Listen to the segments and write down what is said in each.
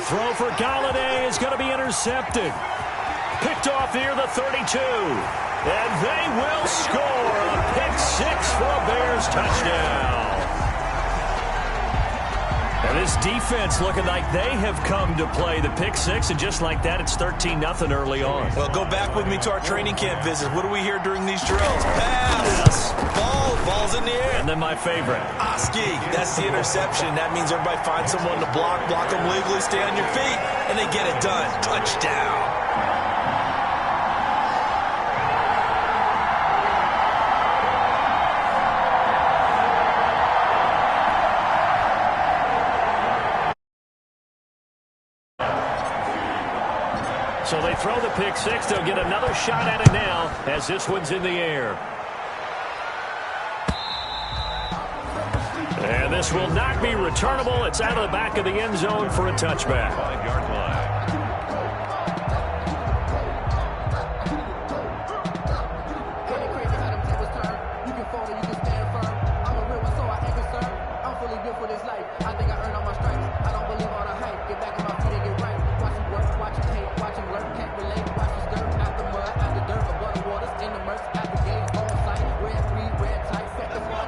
throw for Galladay is going to be intercepted. Picked off near the 32. And they will score a pick six for a Bears touchdown. And this defense looking like they have come to play the pick six, and just like that, it's 13-0 early on. Well, go back with me to our training camp visit. What do we hear during these drills? Pass. Ball's in the air. And then my favorite. Oski, that's the interception. That means everybody finds someone to block them legally, stay on your feet, and they get it done. Touchdown. So they throw the pick six. They'll get another shot at it now as this one's in the air. And this will not be returnable. It's out of the back of the end zone for a touchback. 5-yard line.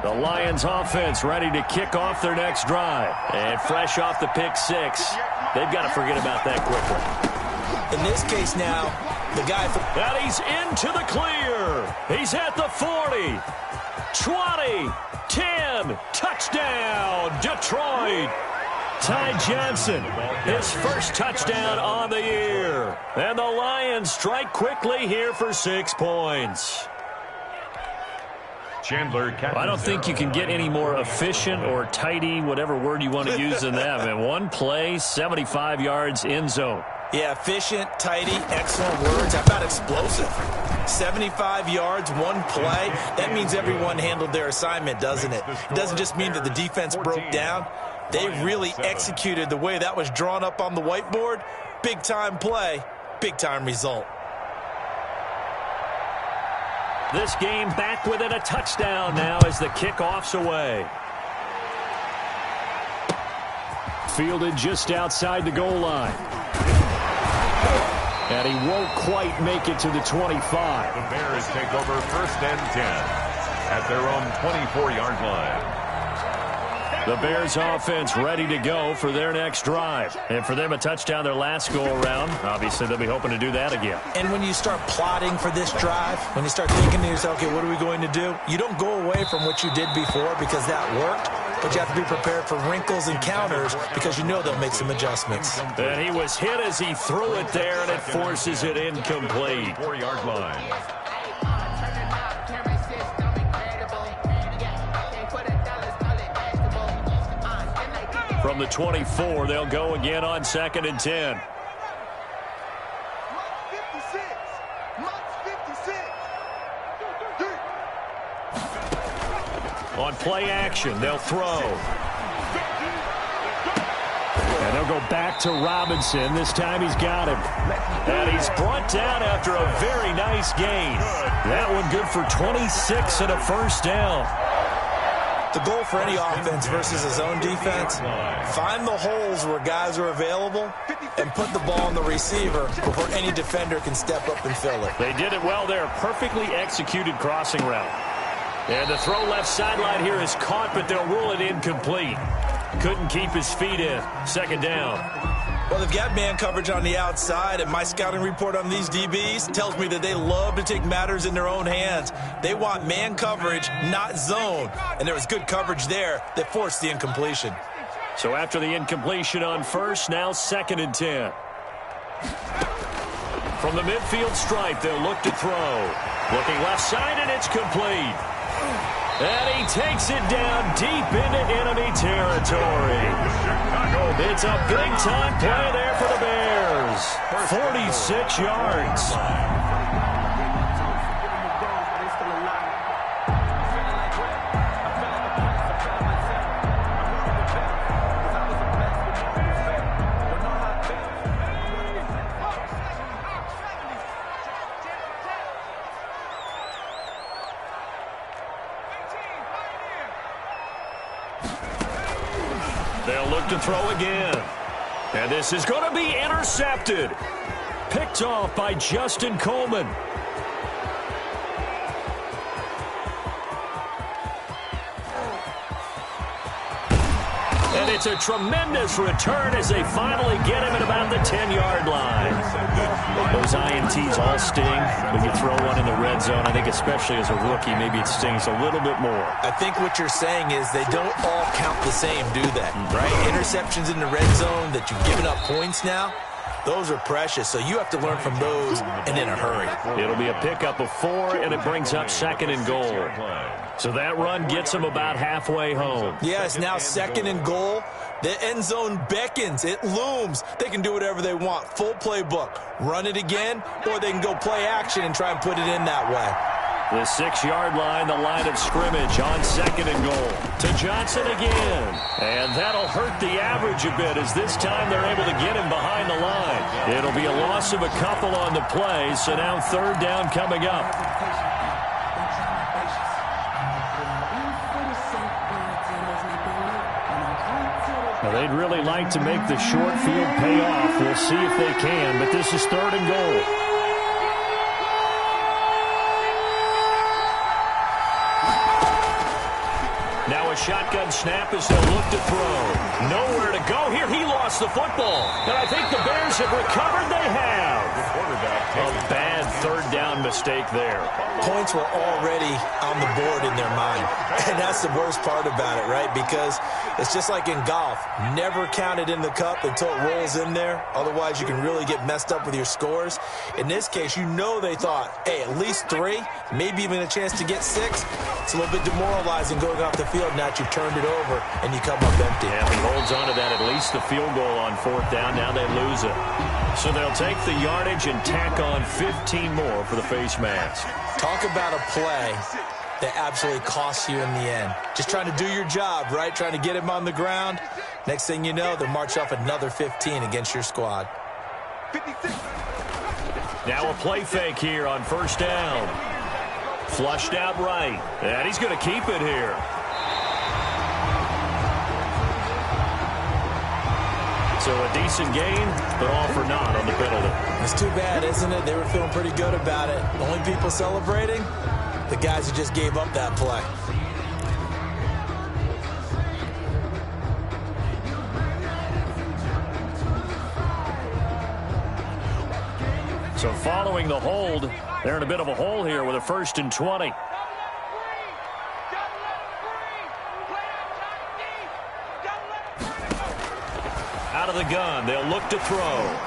The Lions offense ready to kick off their next drive. And fresh off the pick six, they've got to forget about that quickly. In this case now, the guy... And he's into the clear. He's at the 40, 20, 10, touchdown, Detroit. Ty Johnson, his first touchdown on the year. And the Lions strike quickly here for 6 points. Chandler. I don't think you can get any more efficient or tidy, whatever word you want to use than that. I mean, one play, 75 yards in zone. Yeah, efficient, tidy, excellent words. How about explosive? 75 yards, one play. That means everyone handled their assignment, doesn't it? It doesn't just mean that the defense broke down. They really executed the way that was drawn up on the whiteboard. Big-time play, big-time result. This game back within a touchdown now as the kickoff's away. Fielded just outside the goal line. And he won't quite make it to the 25. The Bears take over 1st and 10 at their own 24-yard line. The Bears offense ready to go for their next drive. And for them, a touchdown their last go-around. Obviously, they'll be hoping to do that again. And when you start plotting for this drive, when you start thinking to yourself, okay, what are we going to do? You don't go away from what you did before because that worked, but you have to be prepared for wrinkles and counters because you know they'll make some adjustments. And he was hit as he threw it there, and it forces it incomplete. 4-yard line. From the 24, they'll go again on 2nd and 10. On play action, they'll throw. And they'll go back to Robinson. This time he's got him. And he's brought down after a very nice gain. That one good for 26 and a first down. The goal for any offense versus a zone defense, find the holes where guys are available and put the ball on the receiver before any defender can step up and fill it. They did it well there. Perfectly executed crossing route. And the throw left sideline here is caught, but they'll rule it incomplete. Couldn't keep his feet in. 2nd down. Well, they've got man coverage on the outside, and my scouting report on these DBs tells me that they love to take matters in their own hands. They want man coverage, not zone. And there was good coverage there that forced the incompletion. So after the incompletion on first, now 2nd and 10. From the midfield stripe, they'll look to throw. Looking left side, and it's complete. And he takes it down deep into enemy territory. It's a big-time play there for the Bears. 46 yards. They'll look to throw again. And this is going to be intercepted. Picked off by Justin Coleman. And it's a tremendous return as they finally get him at about the 10-yard line. Those INTs all sting when you throw one in the red zone. I think especially as a rookie, maybe it stings a little bit more. I think what you're saying is they don't all count the same, do they? Right? Interceptions in the red zone that you've given up points now, those are precious. So you have to learn from those and in a hurry. It'll be a pickup of 4, and it brings up 2nd and goal. So that run gets them about halfway home. Yeah, it's now 2nd and goal. The end zone beckons. It looms. They can do whatever they want. Full playbook. Run it again, or they can go play action and try and put it in that way. The 6-yard line, the line of scrimmage on 2nd and goal. To Johnson again. And that'll hurt the average a bit as this time they're able to get him behind the line. It'll be a loss of a couple on the play, so now 3rd down coming up. Now, they'd really like to make the short field pay off. We'll see if they can, but this is 3rd and goal. Now a shotgun snap as they'll look to throw. Nowhere to go here. He lost the football. And I think the Bears have recovered. They have. A bad 3rd down mistake there. Points were already on the board in their mind. And that's the worst part about it, right? Because it's just like in golf. Never count it in the cup until it rolls in there. Otherwise, you can really get messed up with your scores. In this case, you know they thought, hey, at least 3, maybe even a chance to get 6. It's a little bit demoralizing going off the field. Now you've turned it over, and you come up empty. Yeah, he holds on to that, at least the field goal on 4th down. Now they lose it. So they'll take the yardage and tack on 15 more for the face mask. Talk about a play that absolutely costs you in the end. Just trying to do your job, right? Trying to get him on the ground. Next thing you know, they'll march off another 15 against your squad. Now a play fake here on 1st down. Flushed out right. And he's going to keep it here. So a decent gain, but all for naught on the penalty. It's too bad, isn't it? They were feeling pretty good about it. The only people celebrating, the guys who just gave up that play. So following the hold, they're in a bit of a hole here with a 1st and 20. Out of the gun, they'll look to throw.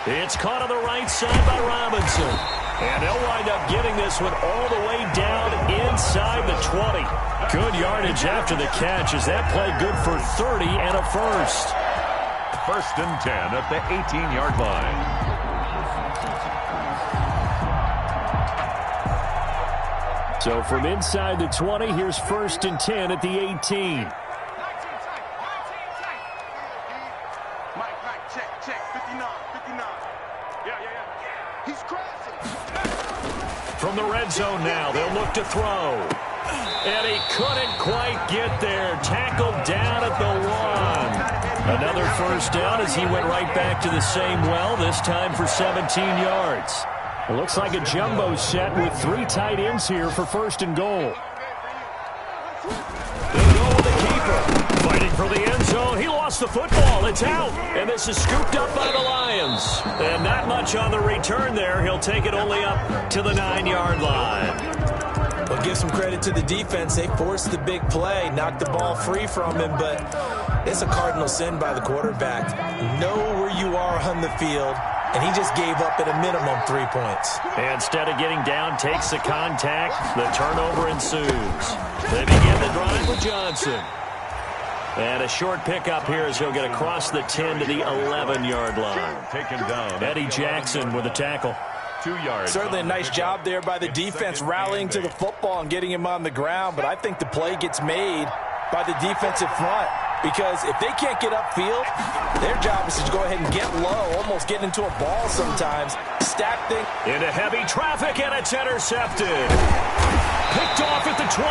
It's caught on the right side by Robinson. And they'll wind up getting this one all the way down inside the 20. Good yardage after the catch as that play good for 30 and a 1st. 1st and 10 at the 18-yard line. So from inside the 20, here's 1st and 10 at the 18. From the red zone now, they'll look to throw. And he couldn't quite get there. Tackled down at the 1. Another 1st down as he went right back to the same well, this time for 17 yards. It looks like a jumbo set with 3 tight ends here for 1st and goal. They'll go with the keeper. Fighting for the end zone. He lost the football. It's out. And this is scooped up by the Lions. And not much on the return there. He'll take it only up to the 9-yard line. Well, give some credit to the defense. They forced the big play, knocked the ball free from him, but it's a cardinal sin by the quarterback. Know where you are on the field, and he just gave up at a minimum 3 points. And instead of getting down, takes the contact. The turnover ensues. They begin the drive with Johnson. And a short pickup here as he'll get across the 10 to the 11-yard line. Taken down. Eddie Jackson with a tackle. 2 yards. Certainly a nice job there by the defense rallying to the football and getting him on the ground, but I think the play gets made by the defensive front. Because if they can't get upfield, their job is to go ahead and get low, almost get into a ball sometimes, stack things. Into heavy traffic, and it's intercepted. Picked off at the 23.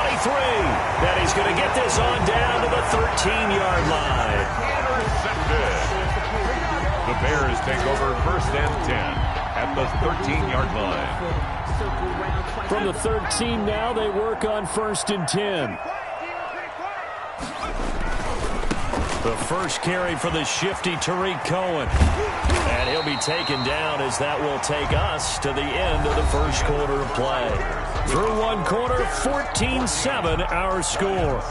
Then he's going to get this on down to the 13-yard line. Intercepted. Bears take over first and 10 at the 13-yard line. From the 13 now, they work on first and 10. The first carry for the shifty Tariq Cohen. And he'll be taken down as that will take us to the end of the first quarter of play. Through one quarter, 14-7 our score.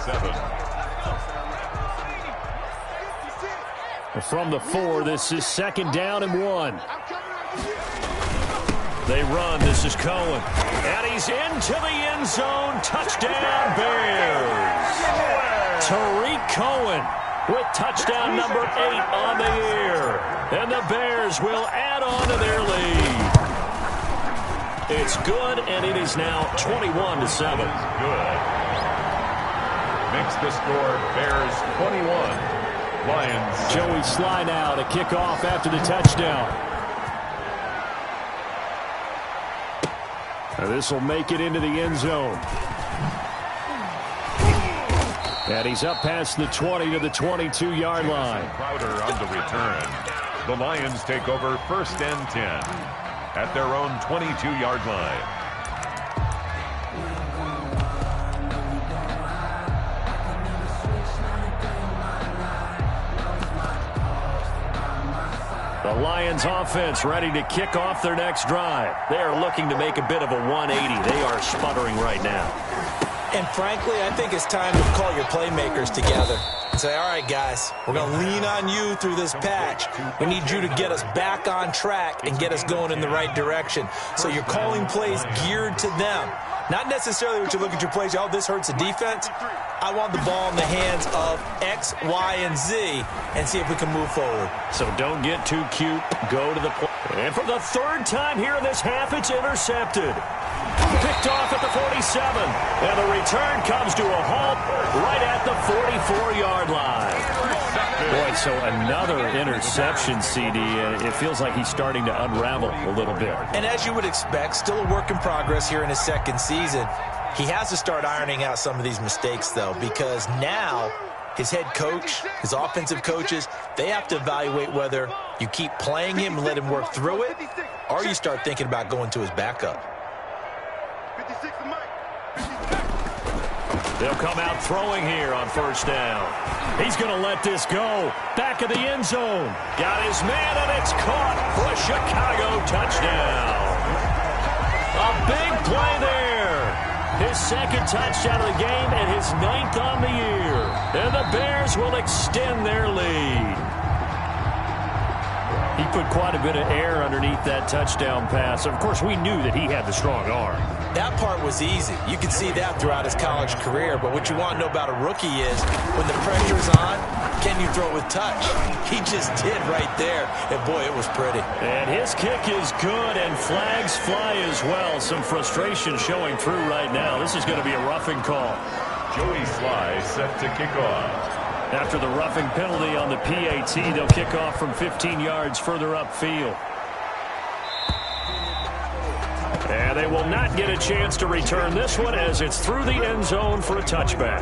From the 4, this is second down and 1. They run. This is Cohen. And he's into the end zone. Touchdown, Bears. Tariq Cohen with touchdown number 8 on the year. And the Bears will add on to their lead. It's good, and it is now 21-7. Good. Makes the score Bears 21. Lions. Joey Sly now to kick off after the touchdown. This will make it into the end zone. And he's up past the 20 to the 22-yard line. Crowder on the return. The Lions take over first and 10 at their own 22-yard line. The Lions offense ready to kick off their next drive. They are looking to make a bit of a 180. They are sputtering right now. And frankly, I think it's time to call your playmakers together and say, all right, guys, we're going to lean on you through this patch. We need you to get us back on track and get us going in the right direction. So you're calling plays geared to them. Not necessarily what you look at your plays, oh, this hurts the defense. I want the ball in the hands of X, Y, and Z and see if we can move forward. So don't get too cute. Go to the play. And for the third time here in this half, it's intercepted. Picked off at the 47. And the return comes to a halt right at the 44-yard line. Boy, so another interception, CD. It feels like he's starting to unravel a little bit. And as you would expect, still a work in progress here in his second season. He has to start ironing out some of these mistakes, though, because now his head coach, his offensive coaches, they have to evaluate whether you keep playing him and let him work through it, or you start thinking about going to his backup. They'll come out throwing here on first down. He's going to let this go. Back of the end zone. Got his man, and it's caught for a Chicago touchdown. A big play there. His second touchdown of the game and his 9th on the year. And the Bears will extend their lead. He put quite a bit of air underneath that touchdown pass. Of course, we knew that he had the strong arm. That part was easy. You could see that throughout his college career. But what you want to know about a rookie is when the pressure's on, can you throw it with touch? He just did right there. And, boy, it was pretty. And his kick is good, and flags fly as well. Some frustration showing through right now. This is going to be a roughing call. Joey Sly set to kick off. After the roughing penalty on the PAT, they'll kick off from 15 yards further upfield. And they will not get a chance to return this one as it's through the end zone for a touchback.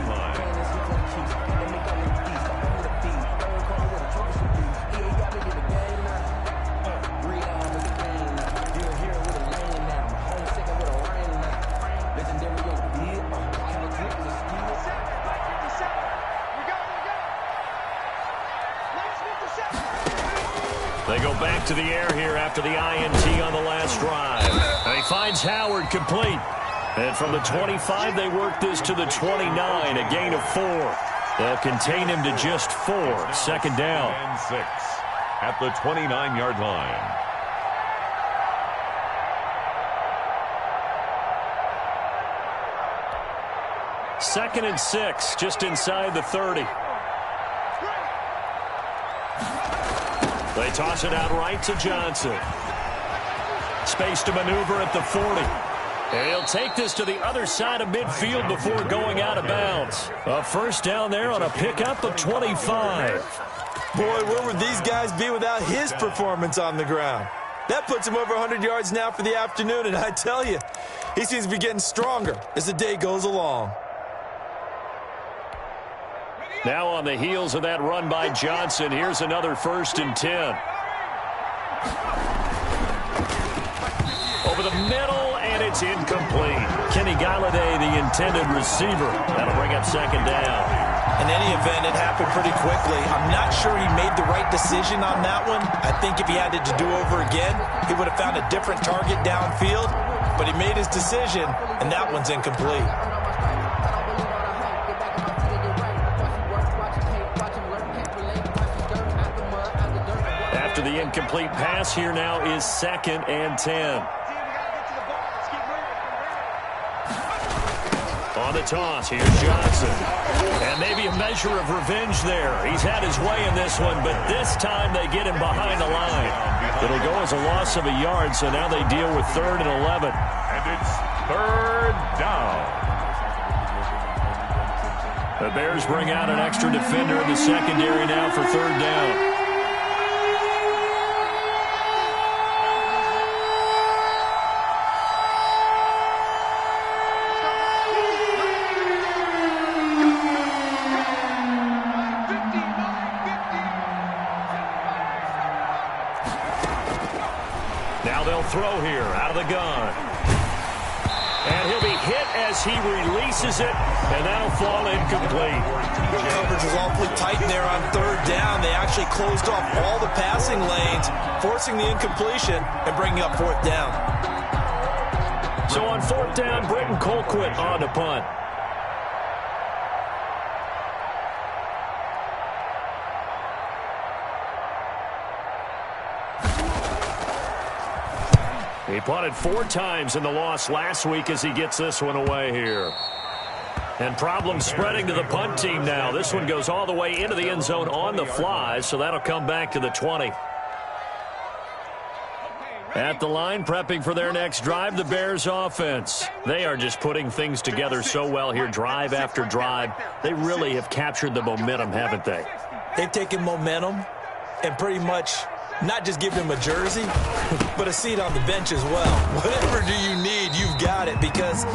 They go back to the air here after the INT on the last drive. And he finds Howard complete. And from the 25, they work this to the 29, a gain of 4. They'll contain him to just 4. Second down. And 6 at the 29-yard line. Second and 6, just inside the 30. They toss it out right to Johnson. Space to maneuver at the 40. And he'll take this to the other side of midfield before going out of bounds. A first down there on a pickup of 25. Boy, where would these guys be without his performance on the ground? That puts him over 100 yards now for the afternoon, and I tell you, he seems to be getting stronger as the day goes along. Now on the heels of that run by Johnson, here's another 1st and 10. Over the middle, and it's incomplete. Kenny Galladay, the intended receiver. That'll bring up second down. In any event, it happened pretty quickly. I'm not sure he made the right decision on that one. I think if he had it to do over again, he would have found a different target downfield. But he made his decision, and that one's incomplete. After the incomplete pass, here now is 2nd and 10. On the toss, here's Johnson. And maybe a measure of revenge there. He's had his way in this one, but this time they get him behind the line. It'll go as a loss of a yard, so now they deal with 3rd and 11. And it's 3rd down. The Bears bring out an extra defender in the secondary now for 3rd down. Throw here out of the gun. And he'll be hit as he releases it, and that'll fall incomplete. Coverage was awfully tight there on 3rd down. They actually closed off all the passing lanes, forcing the incompletion and bringing up 4th down. So on 4th down, Britton Colquitt on to punt. He punted 4 times in the loss last week as he gets this one away here. And problems spreading to the punt team now. This one goes all the way into the end zone on the fly, so that'll come back to the 20. At the line, prepping for their next drive, the Bears offense. They are just putting things together so well here, drive after drive. They really have captured the momentum, haven't they? They've taken momentum and pretty much not just given him a jersey, but a seat on the bench as well. Whatever do you need, you've got it, because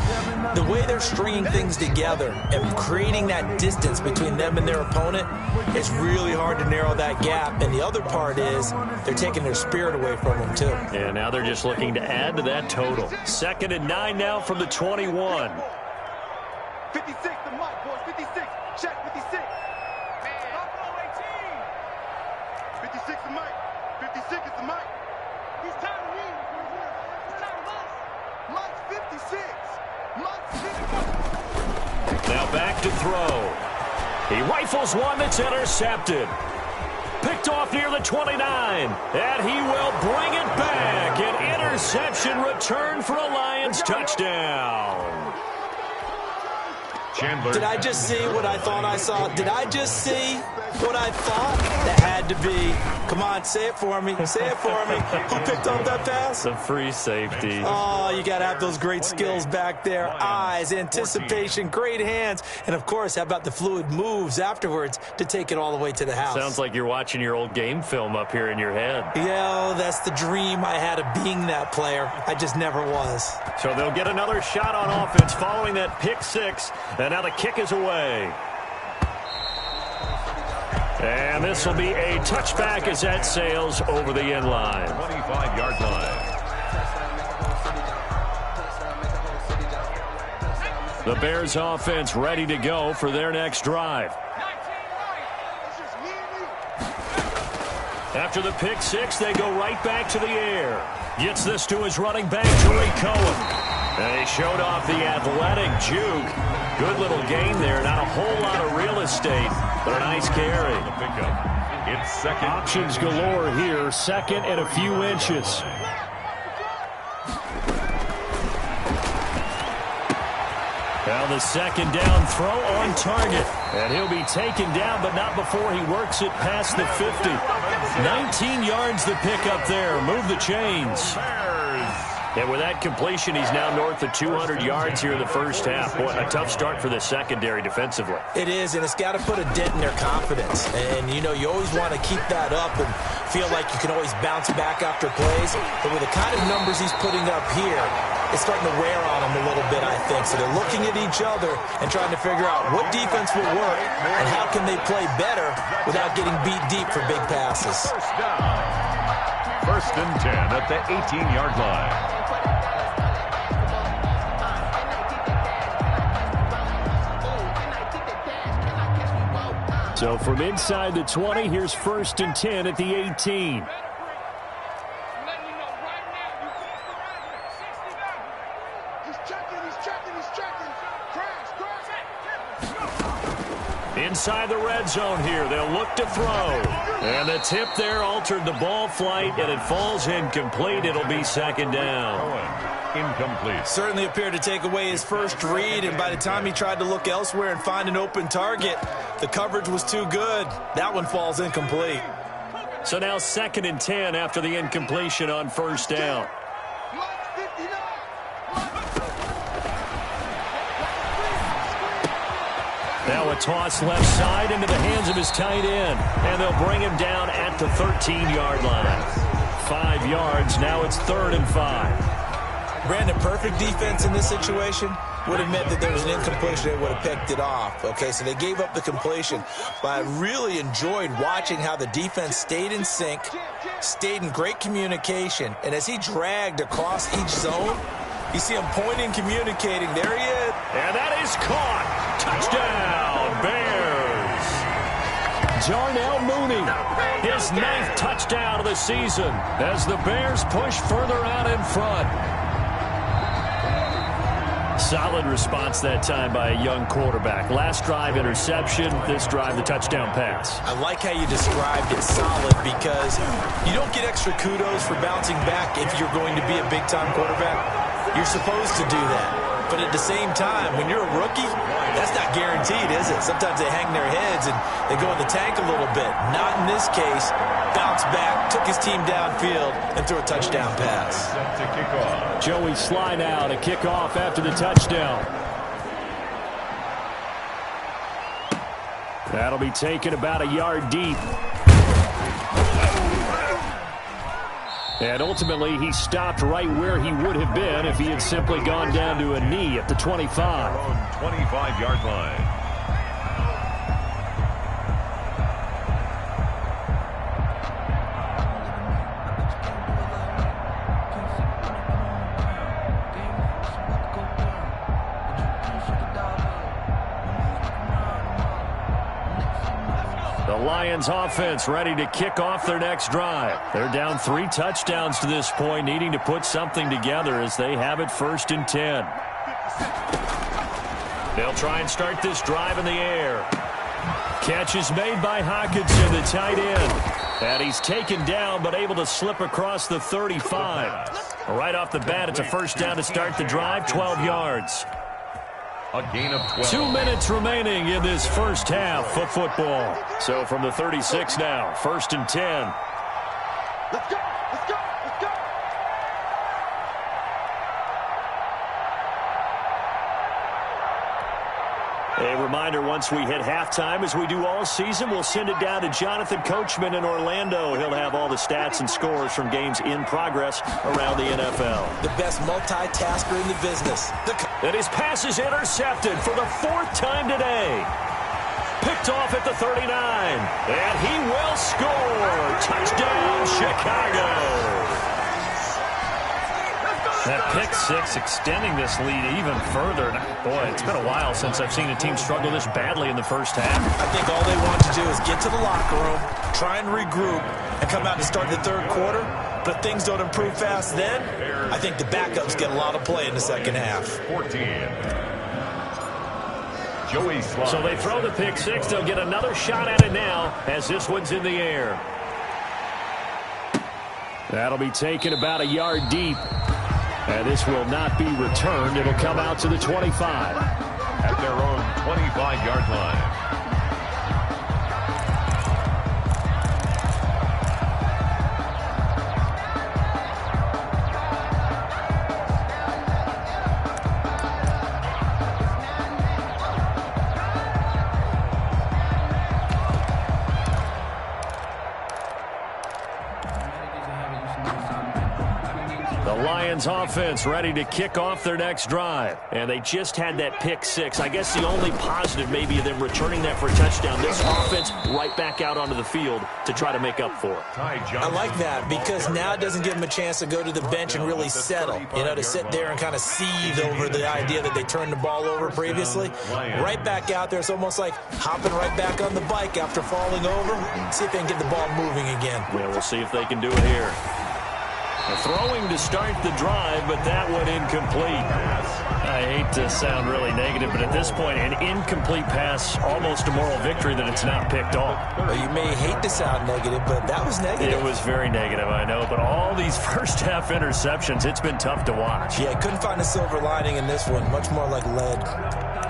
the way they're stringing things together and creating that distance between them and their opponent, it's really hard to narrow that gap. And the other part is they're taking their spirit away from them, too. Yeah, now they're just looking to add to that total. 2nd and 9 now from the 21. 56, the mic, boys. 56. Check 56. 56 the mic. 56 is the mic. He's tired of me. He's tired of us. Mike's 56. Mike's 56. Now back to throw. He rifles one that's intercepted. Picked off near the 29. And he will bring it back. An interception return for a Lions touchdown. Chandler. Did I just see what I thought I saw? Did I just see what I thought? That had to be. Come on, say it for me. Say it for me. Who picked up that pass? The free safety. Oh, you got to have those great skills back there. Eyes, anticipation, great hands. And, of course, how about the fluid moves afterwards to take it all the way to the house? Sounds like you're watching your old game film up here in your head. Yeah, that's the dream I had of being that player. I just never was. So they'll get another shot on offense following that pick 6. And now the kick is away. And this will be a touchback as that sails over the end line. 25-yard line. The Bears offense ready to go for their next drive. After the pick 6, they go right back to the air. Gets this to his running back, Tariq Cohen. And he showed off the athletic juke. Good little gain there. Not a whole lot of real estate, but a nice carry. It's 2nd. Options galore here. 2nd and a few inches. Now the 2nd down throw on target. And he'll be taken down, but not before he works it past the 50. 19 yards the pick up there. Move the chains. And with that completion, he's now north of 200 yards here in the first half. Boy, a tough start for the secondary defensively. It is, and it's got to put a dent in their confidence. And, you always want to keep that up and feel like you can always bounce back after plays. But with the kind of numbers he's putting up here, it's starting to wear on them a little bit, I think. So they're looking at each other and trying to figure out what defense will work and how can they play better without getting beat deep for big passes. First and 10 at the 18-yard line. So from inside the 20, here's first and 10 at the 18. Inside the red zone here, they'll look to throw. And the tip there altered the ball flight, and it falls incomplete. It'll be second down. Incomplete. Certainly appeared to take away his first read, and by the time he tried to look elsewhere and find an open target, the coverage was too good. That one falls incomplete. So now second and 10 after the incompletion on first down. Now a toss left side into the hands of his tight end, and they'll bring him down at the 13-yard line. 5 yards, now it's 3rd and 5. Brandon, perfect defense in this situation would have meant that there was an incompletion. They would have picked it off. Okay, so they gave up the completion. But I really enjoyed watching how the defense stayed in sync, stayed in great communication, and as he dragged across each zone, you see him pointing, communicating. There he is. And that is caught. Touchdown, Bears. Darnell Mooney, his 9th touchdown of the season as the Bears push further out in front. Solid response that time by a young quarterback. Last drive, interception. This drive, the touchdown pass. I like how you described it, solid, because you don't get extra kudos for bouncing back if you're going to be a big-time quarterback. You're supposed to do that. But at the same time, when you're a rookie, that's not guaranteed, is it? Sometimes they hang their heads and they go in the tank a little bit. Not in this case. Bounced back, took his team downfield, and threw a touchdown pass. Set to kick off. Joey Sly now to kick off after the touchdown. That'll be taken about a yard deep. And ultimately, he stopped right where he would have been if he had simply gone down to a knee at the 25. 25-yard line. The Lions offense ready to kick off their next drive. They're down 3 touchdowns to this point, needing to put something together as they have it 1st and 10. They'll try and start this drive in the air. Catch is made by Hawkinson, the tight end. And he's taken down but able to slip across the 35. Right off the bat, it's a first down to start the drive, 12 yards. A gain of 12. 2 minutes remaining in this first half of football. So from the 36 now, 1st and 10. Let's go! Let's go! Let's go! A reminder, once we hit halftime, as we do all season, we'll send it down to Jonathan Coachman in Orlando. He'll have all the stats and scores from games in progress around the NFL. The best multitasker in the business. And his pass is intercepted for the 4th time today. Picked off at the 39. And he will score. Touchdown, Chicago. That pick six extending this lead even further. Boy, it's been a while since I've seen a team struggle this badly in the first half. I think all they want to do is get to the locker room, try and regroup, and come out to start the 3rd quarter. But if things don't improve fast then, I think the backups get a lot of play in the second half. 14. Joey Sly. So they throw the pick six. They'll get another shot at it now as this one's in the air. That'll be taken about a yard deep. And this will not be returned. It'll come out to the 25. At their own 25-yard line. The Lions offense ready to kick off their next drive. And they just had that pick six. I guess the only positive maybe of them returning that for a touchdown. This offense right back out onto the field to try to make up for it. I like that because now it doesn't give them a chance to go to the bench and really settle. You know, to sit there and kind of seethe over the idea that they turned the ball over previously. Right back out there. It's almost like hopping right back on the bike after falling over. See if they can get the ball moving again. Yeah, we'll see if they can do it here. Throwing to start the drive, but that one incomplete. I hate to sound really negative, but at this point, an incomplete pass, almost a moral victory that it's not picked off. Well, you may hate to sound negative, but that was negative. It was very negative, I know, but all these first-half interceptions, it's been tough to watch. Yeah, couldn't find a silver lining in this one. Much more like lead.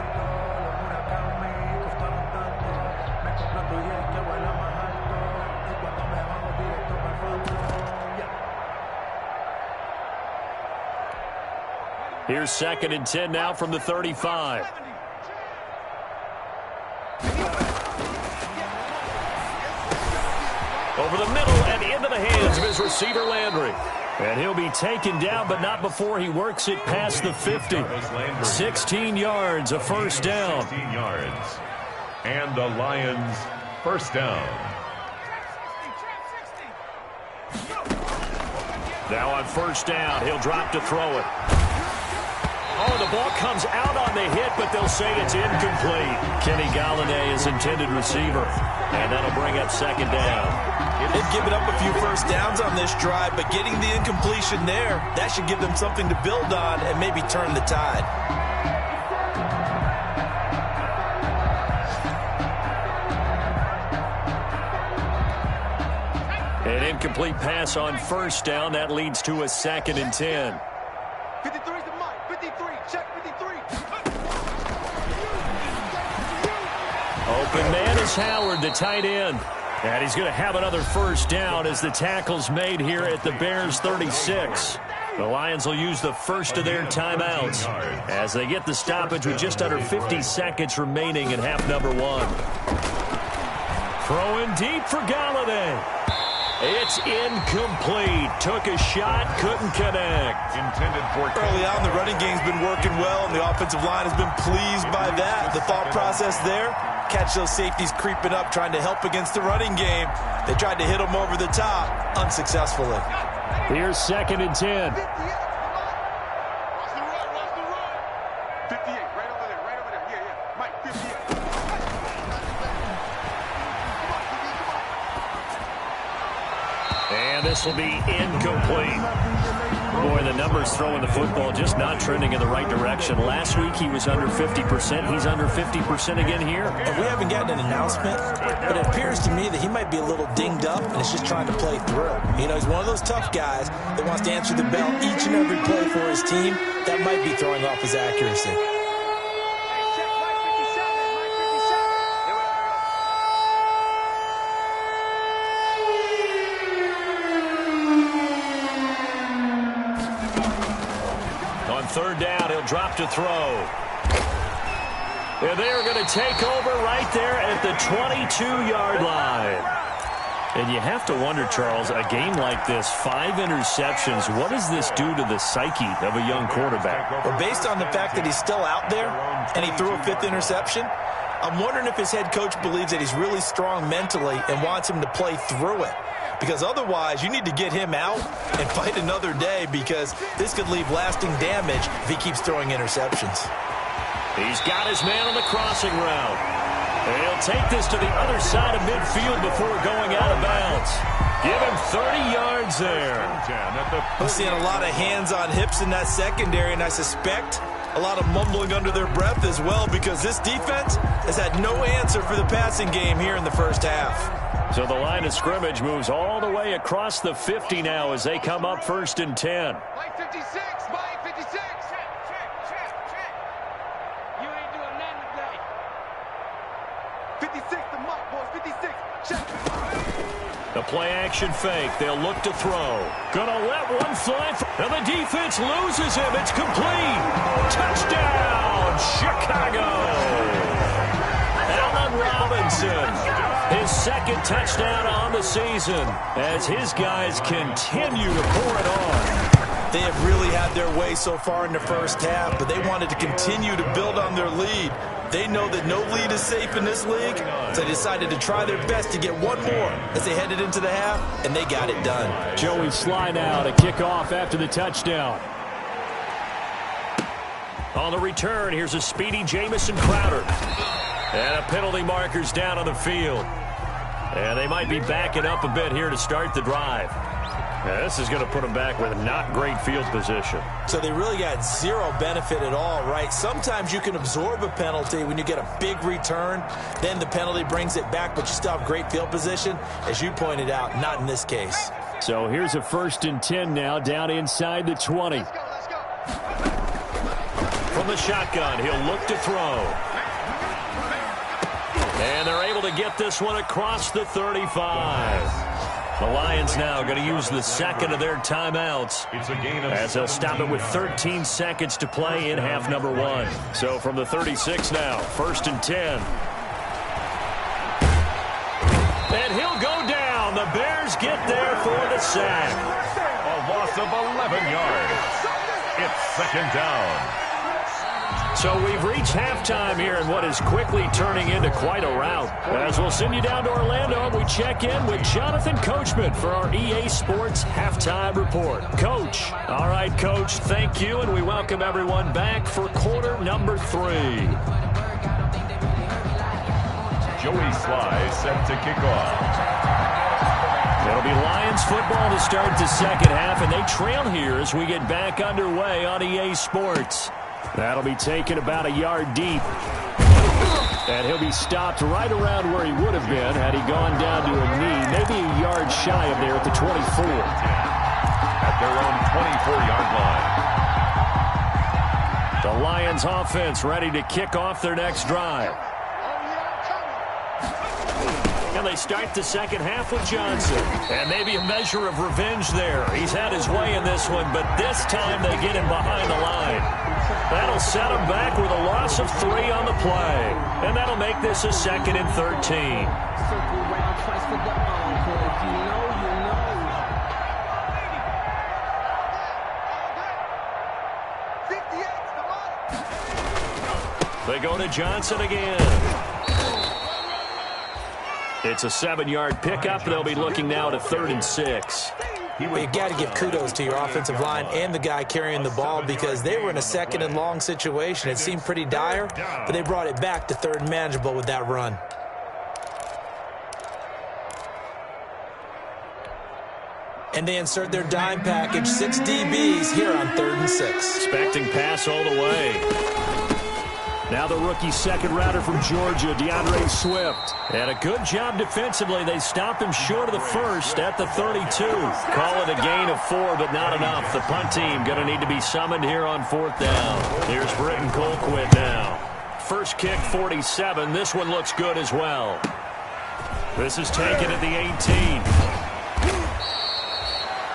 Here's 2nd and 10 now from the 35. Over the middle and into the hands of his receiver, Landry. And he'll be taken down, but not before he works it past the 50. 16 yards, a first down. 16 yards. And the Lions first down. Now on first down, he'll drop to throw it. Oh, the ball comes out on the hit, but they'll say it's incomplete. Kenny Galladay is intended receiver, and that'll bring up 2nd down. They've given up a few first downs on this drive, but getting the incompletion there, that should give them something to build on and maybe turn the tide. An incomplete pass on first down. That leads to a 2nd and 10. 53's the mic. 53. Check 53. Open man is Howard, the tight end. And he's going to have another first down as the tackle's made here at the Bears' 36. The Lions will use the first of their timeouts as they get the stoppage with just under 50 seconds remaining in half number 1. Throwing deep for Galladay. It's incomplete. Took a shot, couldn't connect. Intended for Early on, the running game's been working well, and the offensive line has been pleased by that. The thought process there, catch those safeties creeping up, trying to help against the running game. They tried to hit them over the top, unsuccessfully. Here's 2nd and 10. 58. Watch the run. Watch the run. 58. Right over there. Right over there. Yeah. Mike, 58. And this will be incomplete. Boy, the numbers throwing the football just not trending in the right direction. Last week he was under 50%. He's under 50% again here. And we haven't gotten an announcement, but it appears to me that he might be a little dinged up and is just trying to play through. You know, he's one of those tough guys that wants to answer the bell each and every play for his team. That might be throwing off his accuracy. Third down, he'll drop to throw. And they're going to take over right there at the 22-yard line. And you have to wonder, Charles, a game like this, 5 interceptions, what does this do to the psyche of a young quarterback? Well, based on the fact that he's still out there and he threw a 5th interception, I'm wondering if his head coach believes that he's really strong mentally and wants him to play through it. Because otherwise, you need to get him out and fight another day because this could leave lasting damage if he keeps throwing interceptions. He's got his man on the crossing route. And he'll take this to the other side of midfield before going out of bounds. Give him 30 yards there. I'm seeing a lot of hands on hips in that secondary, and I suspect a lot of mumbling under their breath as well because this defense has had no answer for the passing game here in the first half. So the line of scrimmage moves all the way across the 50 now as they come up 1st and 10. Mike 56. Mike 56. Check. You ain't doing nothing today. 56 to Mike, boys. 56. Check. The play action fake. They'll look to throw. Gonna let one fly. And the defense loses him. It's complete. Touchdown, Chicago. Allen Robinson. His 2nd touchdown on the season as his guys continue to pour it on. They have really had their way so far in the first half, but they wanted to continue to build on their lead. They know that no lead is safe in this league, so they decided to try their best to get one more as they headed into the half, and they got it done. Joey Sly now to kick off after the touchdown. On the return, here's a speedy Jamison Crowder. And a penalty marker's down on the field. And they might be backing up a bit here to start the drive. Now, this is going to put them back with not great field position. So they really got zero benefit at all, right? Sometimes you can absorb a penalty when you get a big return. Then the penalty brings it back, but you still have great field position. As you pointed out, not in this case. So here's a 1st and 10 now, down inside the 20. From the shotgun, he'll look to throw. And they're able to get this one across the 35. The Lions now going to use the second of their timeouts as they'll stop it with 13 seconds to play in half number 1. So from the 36 now, 1st and 10. And he'll go down. The Bears get there for the sack. A loss of 11 yards. It's 2nd down. So we've reached halftime here in what is quickly turning into quite a rout. As we'll send you down to Orlando, and we check in with Jonathan Coachman for our EA Sports Halftime Report. Coach. All right, Coach, thank you, and we welcome everyone back for quarter number 3. Joey Sly set to kick off. It'll be Lions football to start the second half, and they trail here as we get back underway on EA Sports. That'll be taken about a yard deep. And he'll be stopped right around where he would have been had he gone down to a knee, maybe a yard shy of there at the 24. At their own 24-yard line. The Lions offense ready to kick off their next drive. And they start the second half with Johnson. And maybe a measure of revenge there. He's had his way in this one, but this time they get him behind the line. That'll set him back with a loss of 3 on the play. And that'll make this a 2nd and 13. They go to Johnson again. It's a 7-yard pickup. They'll be looking now to 3rd and 6. You got to give kudos to your offensive line and the guy carrying the ball because they were in a 2nd and long situation. It seemed pretty dire, but they brought it back to 3rd and manageable with that run. And they insert their dime package, 6 DBs here on 3rd and 6. Expecting pass all the way. Now the rookie second-rounder from Georgia, DeAndre Swift. And a good job defensively. They stop him short of the first at the 32. Call it a gain of 4, but not enough. The punt team going to need to be summoned here on 4th down. Here's Britton Colquitt now. First kick, 47. This one looks good as well. This is taken at the 18.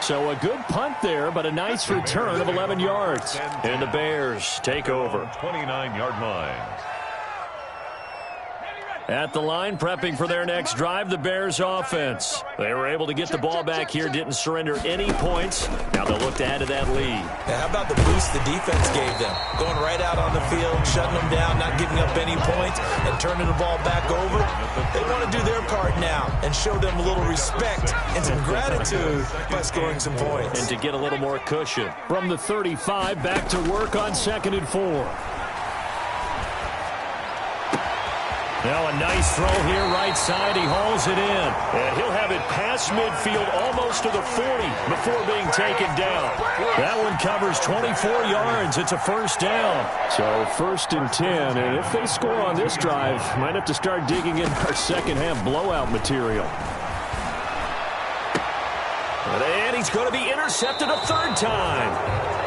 So a good punt there, but a nice return of 11 yards. And the Bears take over. 29-yard line. At the line, prepping for their next drive, the Bears offense. They were able to get the ball back here, didn't surrender any points. Now they'll look to add to that lead. Now, how about the boost the defense gave them? Going right out on the field, shutting them down, not giving up any points, and turning the ball back over. They want to do their part now and show them a little respect and some gratitude by scoring some points. And to get a little more cushion. From the 35, back to work on 2nd and 4. Now a nice throw here, right side. He hauls it in. And he'll have it past midfield almost to the 40 before being taken down. That one covers 24 yards. It's a 1st down. So 1st and 10. And if they score on this drive, might have to start digging in our second half blowout material. And he's going to be intercepted a 3rd time.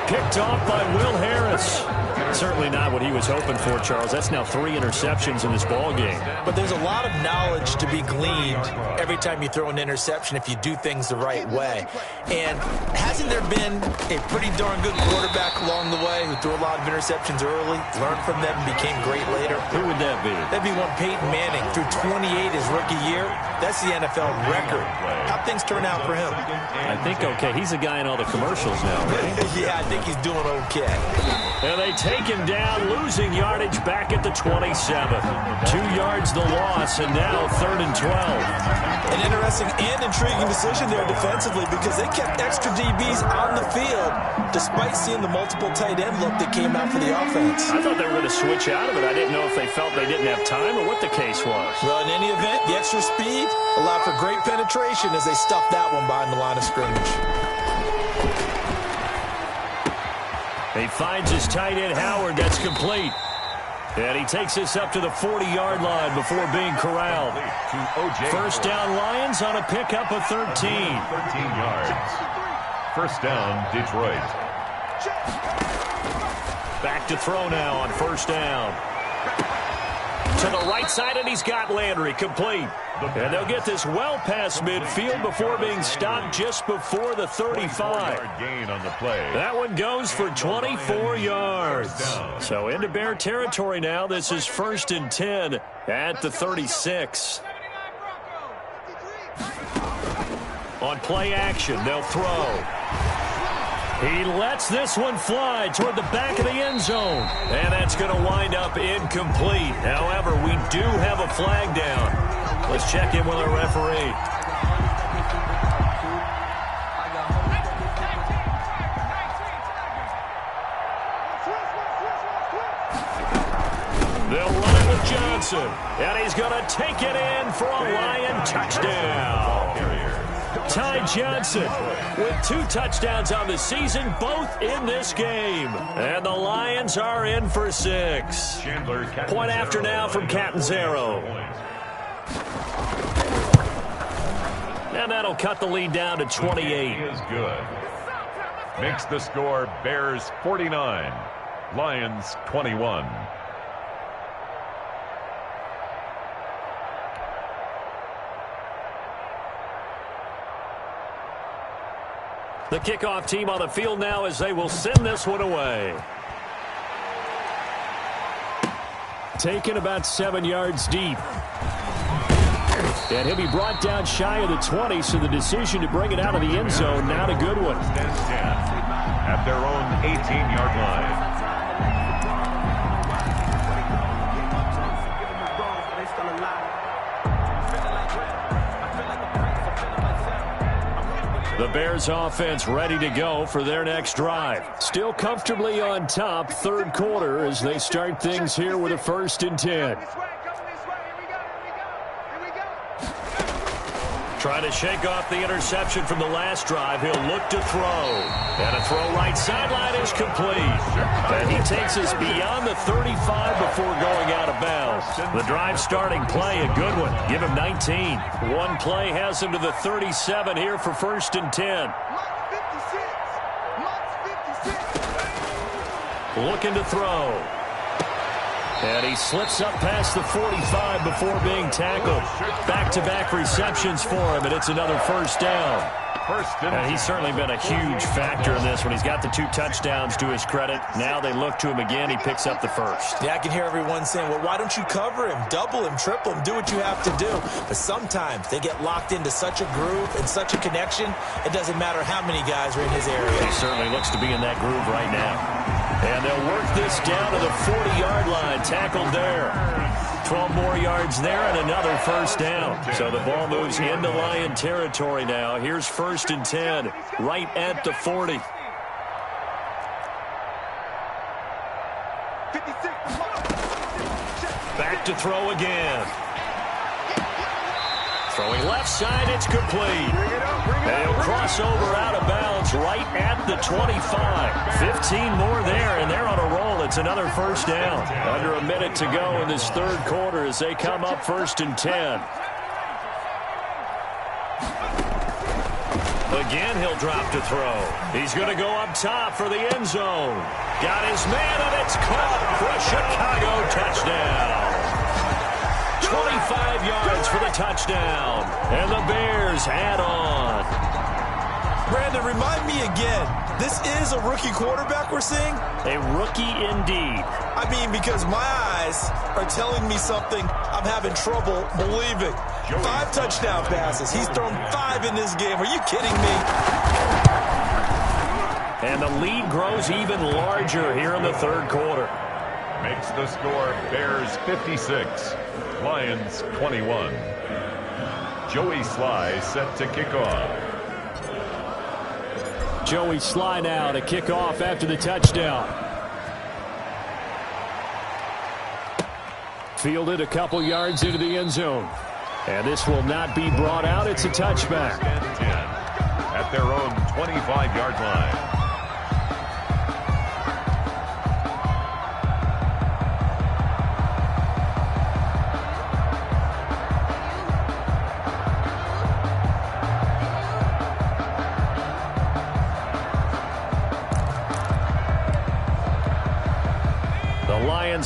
picked off by Will Harris. Certainly not what he was hoping for, Charles. That's now 3 interceptions in this ball game. But there's a lot of knowledge to be gleaned every time you throw an interception if you do things the right way. And hasn't there been a pretty darn good quarterback along the way who threw a lot of interceptions early, learned from them, and became great later? Who would that be? That'd be one Peyton Manning. Threw 28 his rookie year. That's the NFL record. How'd things turn out for him? I think okay. He's a guy in all the commercials now, right? Yeah, I think he's doing okay. And they take him down, losing yardage back at the 27. 2 yards the loss, and now 3rd and 12. An interesting and intriguing decision there defensively because they kept extra DBs on the field despite seeing the multiple tight end look that came out for the offense. I thought they were going to switch out of it. I didn't know if they felt they didn't have time or what the case was. Well, in any event, the extra speed allowed for great penetration as they stuffed that one behind the line of scrimmage. He finds his tight end, Howard. That's complete. And he takes this up to the 40-yard line before being corralled. First down, Lions on a pickup of 13. 13 yards. First down, Detroit. Back to throw now on first down. To the right side, and he's got Landry, complete. And they'll get this well past midfield before being stopped just before the 35. Gain on the play. That one goes for 24 yards. So into Bear territory now. This is 1st and 10 at the 36. On play action, they'll throw. He lets this one fly toward the back of the end zone. And that's going to wind up incomplete. However, we do have a flag down. Let's check in with our referee. They'll run it with Johnson. And he's going to take it in for a Lion touchdown. Ty Johnson with 2 touchdowns on the season, both in this game. And the Lions are in for 6. Point after now from Catanzaro. And that'll cut the lead down to 28. He is good. Makes the score Bears 49, Lions 21. The kickoff team on the field now as they will send this one away. Taken about 7 yards deep. And he'll be brought down shy of the 20, so the decision to bring it out of the end zone, not a good one. At their own 18-yard line. The Bears offense ready to go for their next drive. Still comfortably on top, 3rd quarter as they start things here with a 1st and 10. Trying to shake off the interception from the last drive. He'll look to throw. And a throw right sideline is complete. And he takes us beyond the 35 before going out of bounds. The drive starting play, a good one. Give him 19. One play has him to the 37 here for 1st and 10. Looking to throw. And he slips up past the 45 before being tackled. Back-to-back receptions for him, and it's another 1st down. And he's certainly been a huge factor in this when he's got the 2 touchdowns to his credit. Now they look to him again. He picks up the 1st. Yeah, I can hear everyone saying, well, why don't you cover him, double him, triple him, do what you have to do. But sometimes they get locked into such a groove and such a connection, it doesn't matter how many guys are in his area. He certainly looks to be in that groove right now. And they'll work this down to the 40-yard line. Tackled there. 12 more yards there and another 1st down. So the ball moves into Lion territory now. Here's 1st and 10 right at the 40. Back to throw again. Throwing left side, it's complete. And he'll cross over out of bounds right at the 25. 15 more there, and they're on a roll. It's another 1st down. Under a minute to go in this 3rd quarter as they come up 1st and 10. Again, he'll drop to throw. He's going to go up top for the end zone. Got his man, and it's caught for a Chicago touchdown. 25 yards for the touchdown. And the Bears add on. Brandon, remind me again, this is a rookie quarterback we're seeing? A rookie indeed. I mean, because my eyes are telling me something I'm having trouble believing. 5 touchdown passes. He's thrown 5 in this game. Are you kidding me? And the lead grows even larger here in the third quarter. Makes the score Bears 56, Lions 21. Joey Sly set to kick off. Joey Sly now to kick off after the touchdown. Fielded a couple yards into the end zone. And this will not be brought out. It's a touchback. At their own 25-yard line.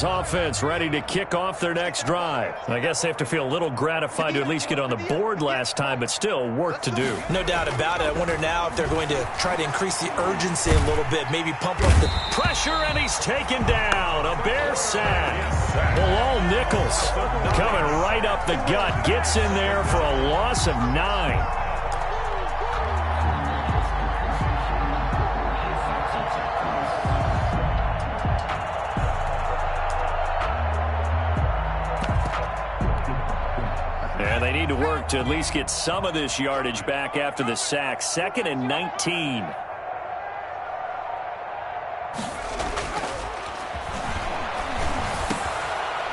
Offense ready to kick off their next drive. I guess they have to feel a little gratified to at least get on the board last time, but still work to do. No doubt about it. I wonder now if they're going to try to increase the urgency a little bit, maybe pump up the pressure, and he's taken down. A Bear sack. Bilal Nichols coming right up the gut, gets in there for a loss of 9. They need to work to at least get some of this yardage back after the sack. 2nd and 19.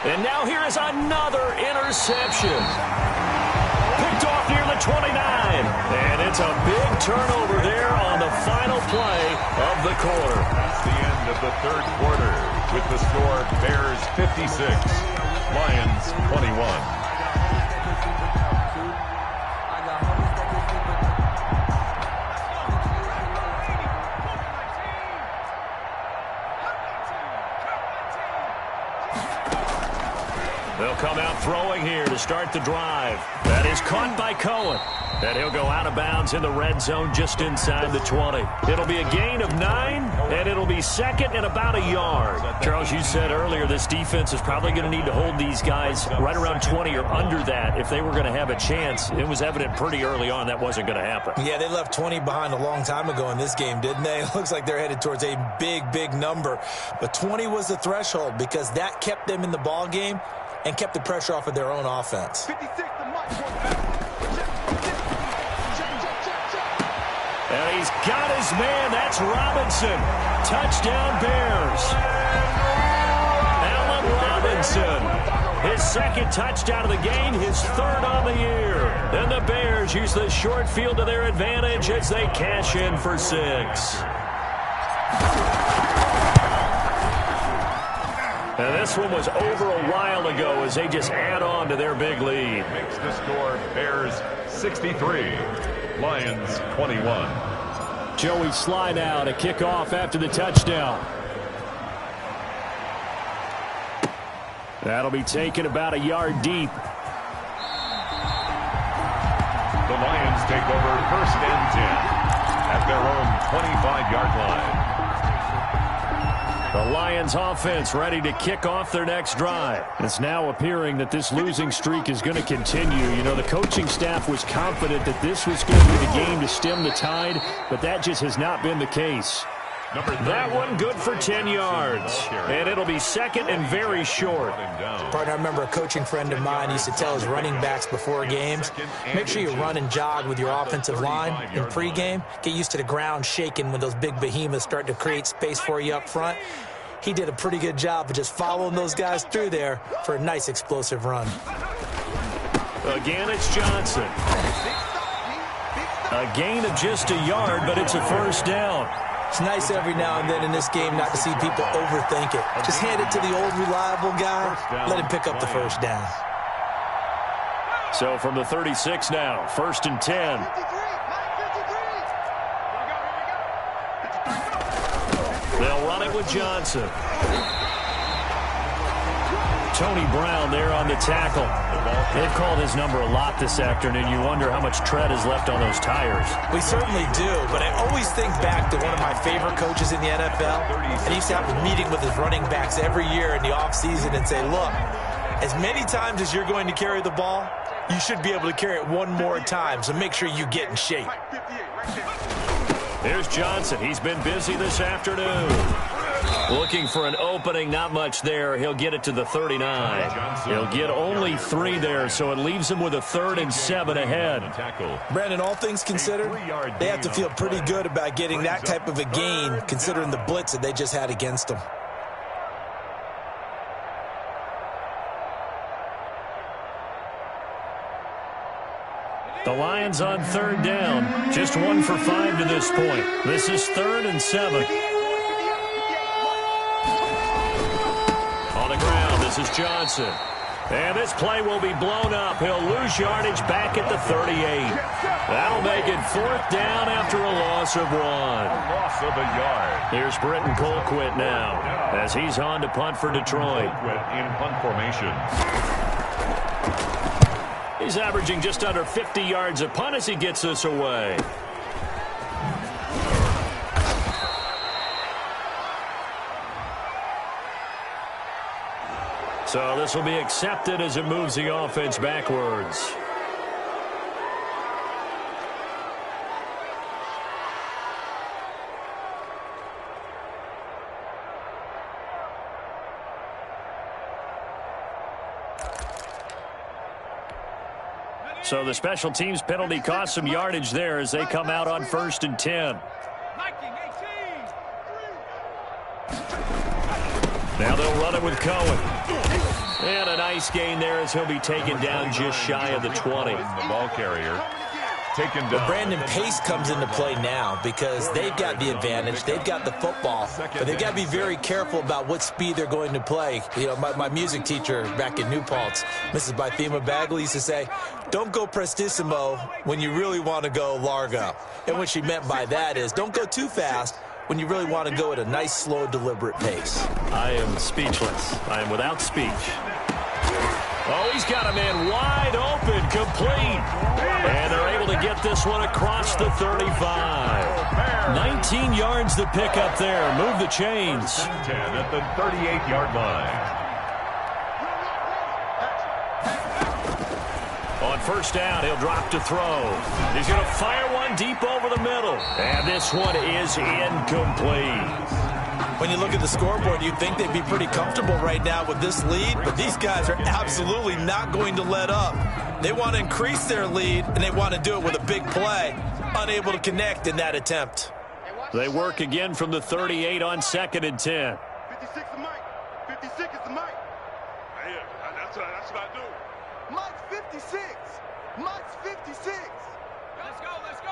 And now here is another interception. Picked off near the 29. And it's a big turnover there on the final play of the quarter. That's the end of the third quarter with the score Bears 56, Lions 21. They'll come out throwing here to start the drive. That is caught by Cohen. And he'll go out of bounds in the red zone just inside the 20. It'll be a gain of 9, and it'll be 2nd and about a yard. Charles, you said earlier this defense is probably going to need to hold these guys right around 20 or under that if they were going to have a chance. It was evident pretty early on that wasn't going to happen. Yeah, they left 20 behind a long time ago in this game, didn't they? It looks like they're headed towards a big number. But 20 was the threshold because that kept them in the ball game and kept the pressure off of their own offense. 56 to Mike. And he's got his man. That's Robinson. Touchdown, Bears. Allen Robinson. His 2nd touchdown of the game, his 3rd on the year. And the Bears use the short field to their advantage as they cash in for 6. And this one was over a while ago as they just add on to their big lead. Makes the score Bears 63, Lions 21. Joey Sly now to kick off after the touchdown. That'll be taken about a yard deep. The Lions take over 1st and 10 at their own 25-yard line. The Lions offense ready to kick off their next drive. It's now appearing that this losing streak is going to continue. You know, the coaching staff was confident that this was going to be the game to stem the tide, but that just has not been the case. That one good for 10 yards, and it'll be 2nd and very short. Partner, I remember a coaching friend of mine used to tell his running backs before games, make sure you run and jog with your offensive line in pregame. Get used to the ground shaking when those big behemoths start to create space for you up front. He did a pretty good job of just following those guys through there for a nice explosive run. Again, it's Johnson. A gain of just a yard, but it's a 1st down. It's nice every now and then in this game not to see people overthink it. Just hand it to the old reliable guy. Let him pick up the 1st down. So from the 36 now, 1st and 10. They'll run it with Johnson. Tony Brown there on the tackle. They've called his number a lot this afternoon. You wonder how much tread is left on those tires. We certainly do, but I always think back to one of my favorite coaches in the NFL. And he used to have a meeting with his running backs every year in the offseason and say, look, as many times as you're going to carry the ball, you should be able to carry it one more time, so make sure you get in shape. Here's Johnson. He's been busy this afternoon. Looking for an opening, not much there. He'll get it to the 39. He'll get only 3 there, so it leaves him with a 3rd and 7 ahead. Brandon, all things considered, they have to feel pretty good about getting that type of a gain, considering the blitz that they just had against them. The Lions on 3rd down. Just 1 for 5 to this point. This is 3rd and 7. On the ground, this is Johnson. And this play will be blown up. He'll lose yardage back at the 38. That'll make it 4th down after a loss of 1. Loss of a yard. Here's Britton Colquitt now as he's on to punt for Detroit. In punt formation. He's averaging just under 50 yards a punt as he gets this away. So this will be accepted as it moves the offense backwards. So the special teams penalty cost some yardage there as they come out on 1st and 10. Now they'll run it with Cohen. And a nice gain there as he'll be taken down just shy of the 20. The ball carrier taken down. Well, Brandon, pace comes into play now because they've got the advantage. They've got the football, but they've got to be very careful about what speed they're going to play. You know, my music teacher back in New Paltz, Mrs. Bythema Bagley, used to say, don't go prestissimo when you really want to go largo. And what she meant by that is don't go too fast when you really want to go at a nice, slow, deliberate pace. I am speechless. I am without speech. Oh, he's got a man wide open, complete. And they're able to get this one across the 35. 19 yards to pick up there. Move the chains. 10 at the 38-yard line. On 1st down, he'll drop to throw. He's going to fire one deep over the middle. And this one is incomplete. When you look at the scoreboard, you'd think they'd be pretty comfortable right now with this lead, but these guys are absolutely not going to let up. They want to increase their lead, and they want to do it with a big play. Unable to connect in that attempt. They work again from the 38 on 2nd and 10. 56 is Mike. 56 is the Mike. Yeah, that's what I do. Mike's 56. Mike's 56. Let's go, let's go.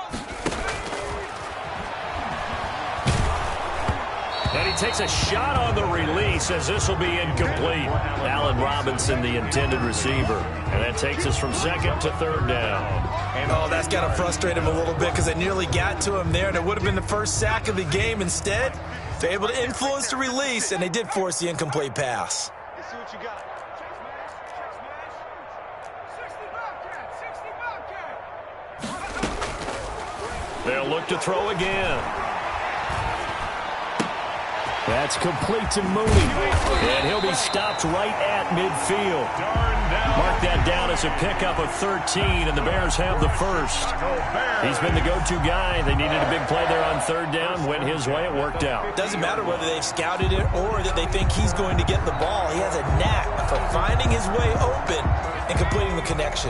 And he takes a shot on the release as this will be incomplete. Allen Robinson, the intended receiver. And that takes us from 2nd to 3rd down. Oh, that's got to frustrate him a little bit because they nearly got to him there, and it would have been the first sack of the game. Instead, they're able to influence the release, and they did force the incomplete pass. Let's see what you got. They'll look to throw again. That's complete to Mooney. And he'll be stopped right at midfield. Mark that down as a pickup of 13, and the Bears have the first. He's been the go-to guy. They needed a big play there on 3rd down. Went his way. It worked out. Doesn't matter whether they've scouted it or that they think he's going to get the ball. He has a knack for finding his way open and completing the connection.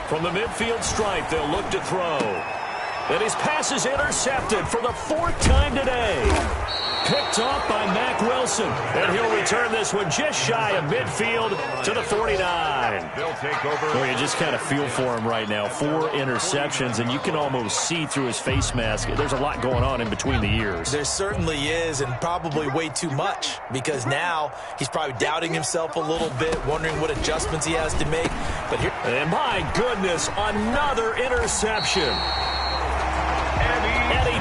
From the midfield stripe, they'll look to throw. And his pass is intercepted for the 4th time today. Picked off by Mack Wilson. And he'll return this one just shy of midfield to the 49. They'll take over. Well, you just kind of feel for him right now. 4 interceptions, and you can almost see through his face mask. There's a lot going on in between the ears. There certainly is, and probably way too much, because now he's probably doubting himself a little bit, wondering what adjustments he has to make. But here, and my goodness, another interception.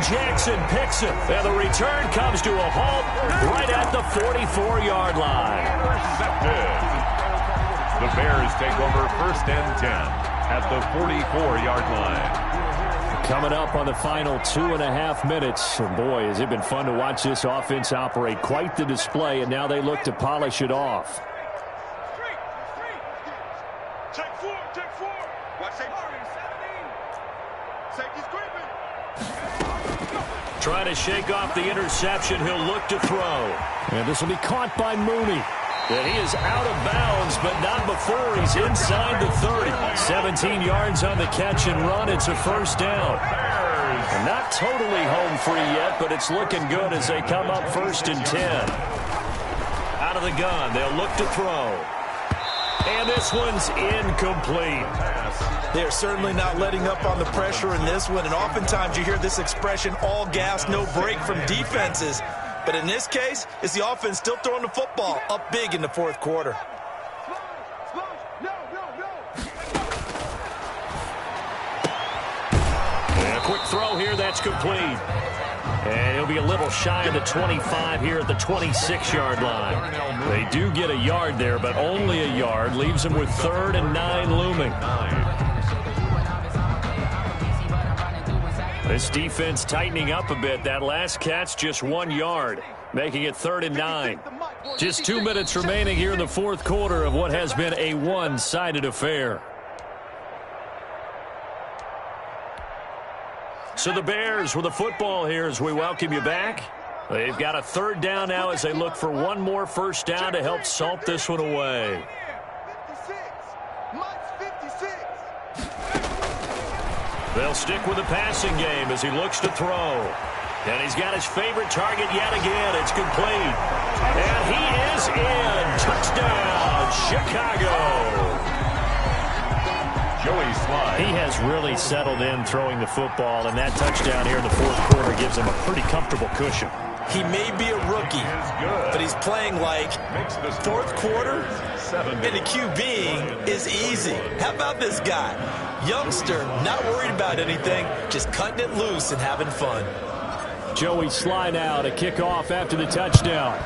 Jackson picks it, and the return comes to a halt right at the 44-yard line. Intercepted. The Bears take over 1st and 10 at the 44-yard line. Coming up on the final 2.5 minutes. And boy, has it been fun to watch this offense operate. Quite the display, and now they look to polish it off. Take four. Watch safety's creeping. Trying to shake off the interception. He'll look to throw. And this will be caught by Mooney. And he is out of bounds, but not before he's inside the 30. 17 yards on the catch and run. It's a first down. And not totally home free yet, but it's looking good as they come up 1st and 10. Out of the gun, they'll look to throw. And this one's incomplete. They're certainly not letting up on the pressure in this one, and oftentimes you hear this expression, all gas, no break from defenses. But in this case, it's the offense still throwing the football up big in the 4th quarter. And a quick throw here, that's complete. And he'll be a little shy of the 25 here at the 26-yard line. They do get a yard there, but only a yard. Leaves them with 3rd and 9 looming. This defense tightening up a bit. That last catch, just 1 yard, making it 3rd and 9. Just 2 minutes remaining here in the 4th quarter of what has been a one-sided affair. So the Bears with the football here as we welcome you back. They've got a 3rd down now as they look for one more first down to help salt this one away. 56. Mike's 56. They'll stick with the passing game as he looks to throw. And he's got his favorite target yet again. It's complete. And he is in. Touchdown, Chicago. Joey Slye. He has really settled in throwing the football, and that touchdown here in the 4th quarter gives him a pretty comfortable cushion. He may be a rookie, but he's playing like 4th quarter, and the QBing is easy. How about this guy? Youngster, not worried about anything, just cutting it loose and having fun. Joey Slye now to kick off after the touchdown.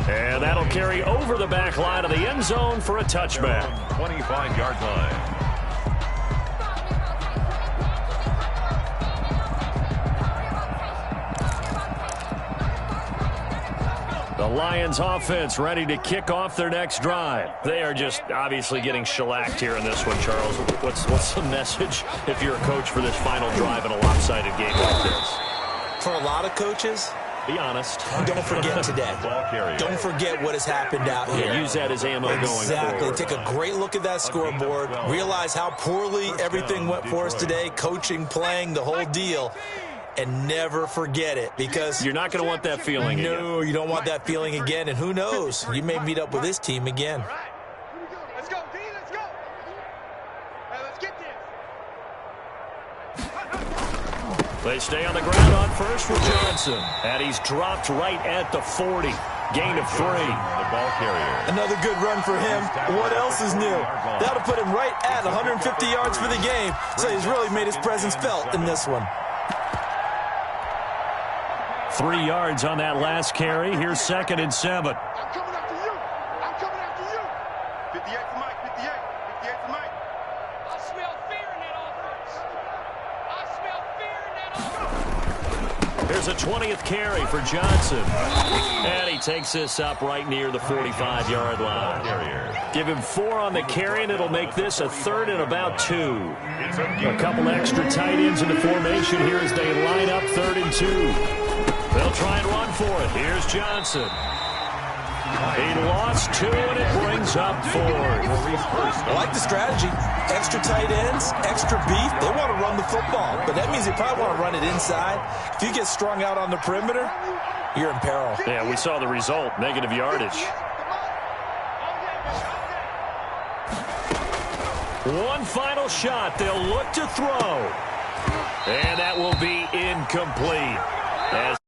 And that'll carry over the back line of the end zone for a touchback. 25-yard line. The Lions offense ready to kick off their next drive. They are just obviously getting shellacked here in this one, Charles. What's the message if you're a coach for this final drive in a lopsided game like this? For a lot of coaches, be honest. Don't forget today. Don't forget what has happened out here. Yeah, use that as ammo going forward. Exactly. Take a great look at that scoreboard. Realize how poorly everything went for us today. Coaching, playing, the whole deal. And never forget it, because you're not going to want that feeling again. No, you don't want that feeling again. And who knows? You may meet up with this team again. Let's go, D. Let's go. Hey, let's get this. They stay on the ground on first for Johnson. And he's dropped right at the 40. Gain of 3. The ball carrier. Another good run for him. What else is new? That'll put him right at 150 yards for the game. So he's really made his presence felt in this one. 3 yards on that last carry. Here's 2nd and 7. I'm coming after you. I'm coming after you. 58 to Mike. 58 to Mike. I smell fear in that offense. I smell fear in that offense. There's a 20th carry for Johnson. And he takes this up right near the 45-yard line. Give him 4 on the carry, and it'll make this a 3rd and about 2. A couple extra tight ends in the formation here as they line up 3rd and 2. They'll try and run for it. Here's Johnson. He lost 2, and it brings up 4. I like the strategy. Extra tight ends, extra beef. They want to run the football, but that means they probably want to run it inside. If you get strung out on the perimeter, you're in peril. Yeah, we saw the result. Negative yardage. One final shot. They'll look to throw. And that will be incomplete. As